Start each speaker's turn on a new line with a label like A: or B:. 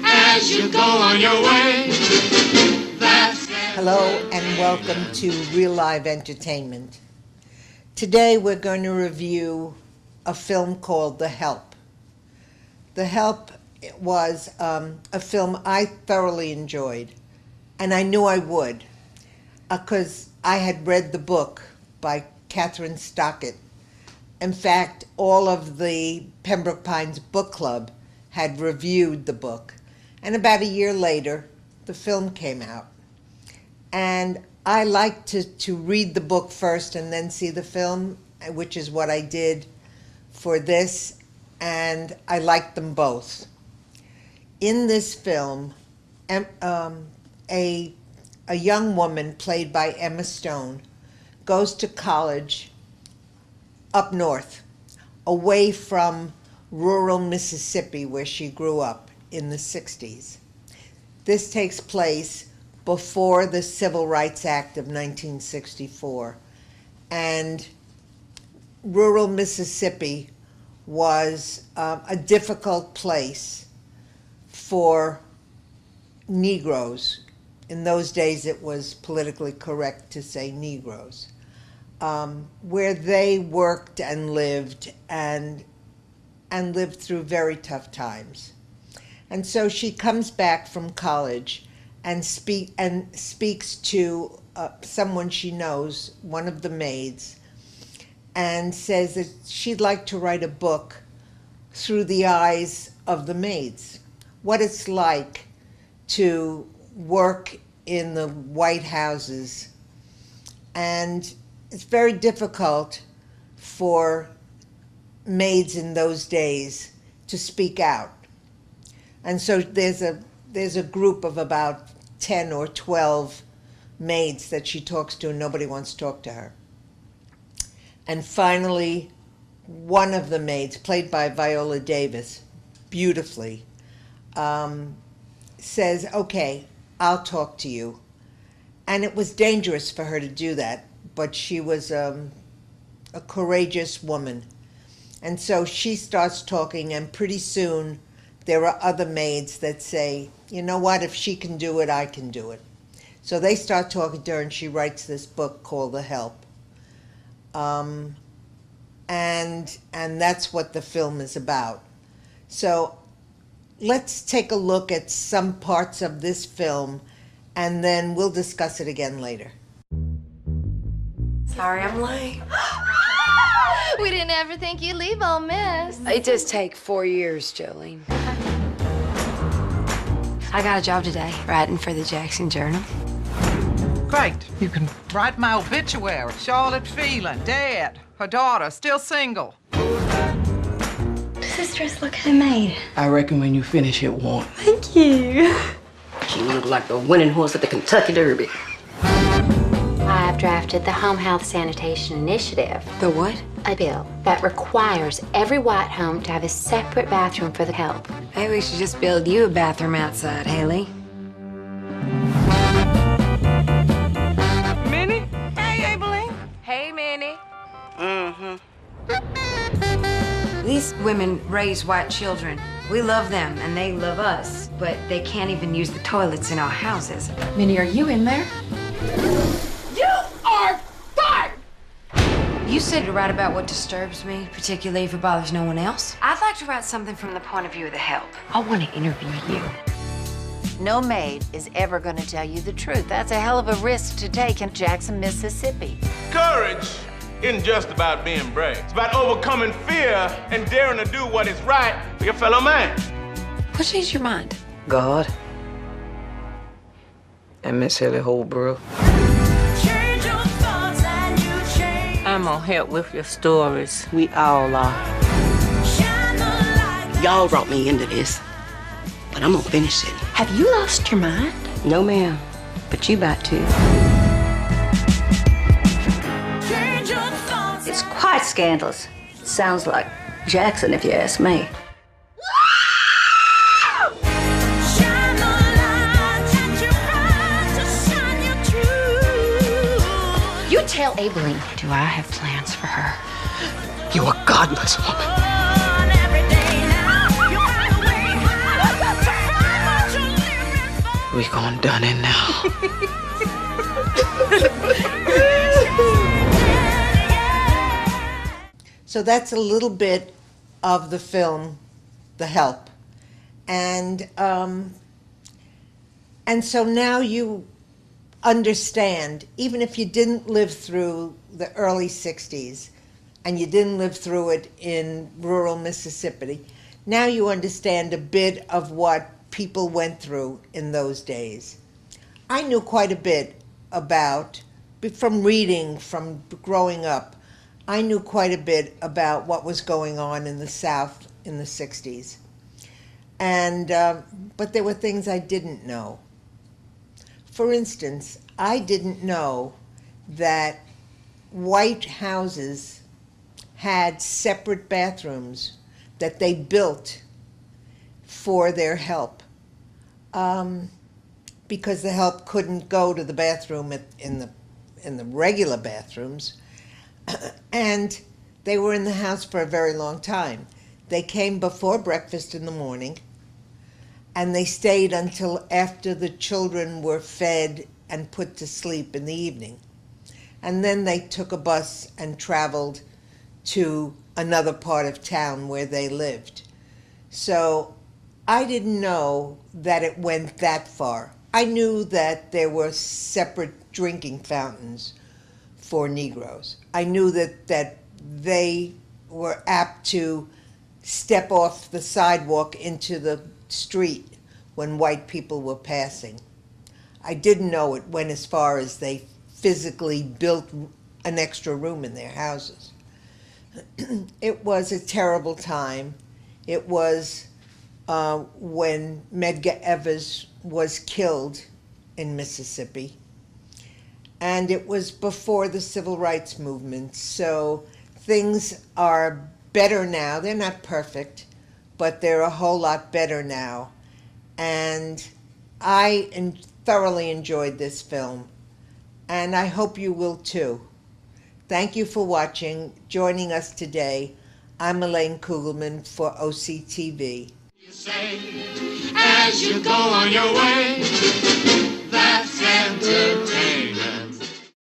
A: as you go on your way.
B: Hello and welcome to Real Live Entertainment. Today we're going to review a film called The Help. The Help was a film I thoroughly enjoyed, and I knew I would, because I had read the book by Catherine Stockett. In fact, all of the Pembroke Pines Book Club had reviewed the book, and about a year later, the film came out. And I like to read the book first and then see the film, which is what I did for this, and I liked them both. In this film, a young woman played by Emma Stone goes to college up north, away from rural Mississippi where she grew up in the 60s. This takes place before the Civil Rights Act of 1964. And rural Mississippi was a difficult place for Negroes. In those days, it was politically correct to say Negroes, where they worked and lived through very tough times. And so she comes back from college and speaks to someone she knows, one of the maids, and says that she'd like to write a book through the eyes of the maids, what it's like to work in the White Houses. And it's very difficult for maids in those days to speak out. And so there's a group of about 10 or 12 maids that she talks to, and nobody wants to talk to her. And finally, one of the maids, played by Viola Davis, beautifully, says, okay, I'll talk to you. And it was dangerous for her to do that, but she was a courageous woman. And so she starts talking, and pretty soon there are other maids that say, you know what, if she can do it, I can do it. So they start talking to her, and she writes this book called The Help. And that's what the film is about. So let's take a look at some parts of this film, and then we'll discuss it again later.
C: Sorry I'm late.
D: We didn't ever think you'd leave Ole Miss.
C: It does take 4 years, Jolene. I got a job today, writing for the Jackson Journal.
E: Great. You can write my obituary. Charlotte Phelan, dead. Her daughter, still single.
D: Does this dress look homemade?
F: I reckon when you finish it won't.
D: Thank you.
G: She looked like the winning horse at the Kentucky Derby.
H: I've drafted the Home Health Sanitation Initiative.
C: The what?
H: A bill that requires every white home to have a separate bathroom for the help.
C: Maybe we should just build you a bathroom outside, Haley.
E: Minnie? Hey, Abilene. Hey, Minnie.
C: These women raise white children. We love them, and they love us, but they can't even use the toilets in our houses.
D: Minnie, are you in there?
C: You said to write about what disturbs me, particularly if it bothers no one else. I'd like to write something from the point of view of the help.
G: I want to interview you.
I: No maid is ever going to tell you the truth. That's a hell of a risk to take in Jackson, Mississippi.
J: Courage isn't just about being brave. It's about overcoming fear and daring to do what is right for your fellow man.
C: What changed your mind?
F: God and Miss Haley Holbrook.
G: I'm gonna help with your stories.
F: We all are.
G: Y'all brought me into this, but I'm gonna finish it.
H: Have you lost your mind?
G: No, ma'am, but you about to.
K: It's quite scandalous. Sounds like Jackson, if you ask me.
H: You tell Abilene. Do I have plans for her?
G: You're a godless woman.
F: We gonna done it now.
B: So that's a little bit of the film, The Help. And so now you understand, even if you didn't live through the early 60s and you didn't live through it in rural Mississippi, now you understand a bit of what people went through in those days. I knew quite a bit about, from reading, from growing up, I knew quite a bit about what was going on in the South in the 60s. But there were things I didn't know. For instance, I didn't know that white houses had separate bathrooms that they built for their help, because the help couldn't go to the bathroom in the regular bathrooms, and they were in the house for a very long time. They came before breakfast in the morning, and they stayed until after the children were fed and put to sleep in the evening. And then they took a bus and traveled to another part of town where they lived. So I didn't know that it went that far. I knew that there were separate drinking fountains for Negroes. I knew that they were apt to step off the sidewalk into the street when white people were passing. I didn't know it went as far as they physically built an extra room in their houses. It was a terrible time. It was when Medgar Evers was killed in Mississippi. And it was before the Civil Rights Movement. So things are better now. They're not perfect, but they're a whole lot better now. And I thoroughly enjoyed this film, and I hope you will too. Thank you for watching, joining us today. I'm Elaine Kugelman for OCTV.
A: You say, as you go on your way, that's entertainment.